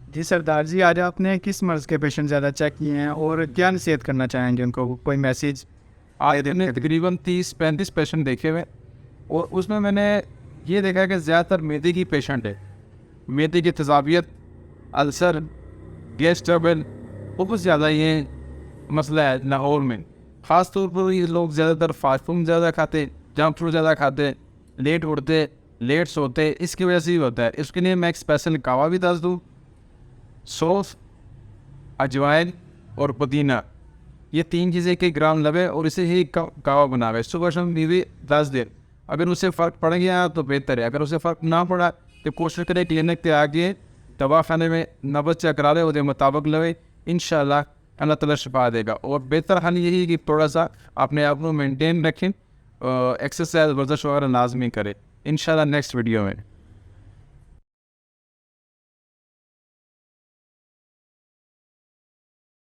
जी सरदार जी, आज आपने किस मर्ज़ के पेशेंट ज़्यादा चेक किए हैं और क्या नसीहत करना चाहेंगे उनको? कोई मैसेज आज दे दें मैंने उनके लिए? तकरीबन 30-35 पेशेंट देखे हुए और उसमें मैंने ये देखा है कि ज़्यादातर मैदे की पेशेंट है। मैदे की तेज़ाबियत, अल्सर, गैस ट्रबल बहुत ज़्यादा ये मसला है लाहौर में। ख़ास तौर पर ये लोग ज़्यादातर फास्ट फूड ज़्यादा खाते, जंक फूड ज़्यादा खाते, लेट उठते, लेट सोते, इसकी वजह से ही होता है। इसके लिए मैं एक स्पेशल कावा भी दस दूँ, सौंफ, अजवाइन और पुदीना, ये 3 चीज़ें 1-1 ग्राम लवे और इसे ही कावा बनावे। सुबह शाम पीवे 10 दिन। अगर उससे फ़र्क पड़ गया तो बेहतर है, अगर उससे फ़र्क ना पड़ा तो कोशिश करें क्लिनिक पे आके दवाखाने में नब्ज़ चेक करा लें, उसके मुताबिक लवे, इंशाल्लाह अल्लाह ताला शिफा देगा। और बेहतर हाल यही है कि थोड़ा सा अपने आप को मेंटेन रखें, एक्सरसाइज वर्जिश वगैरह लाजमी करें। इंशाल्लाह नेक्स्ट वीडियो में।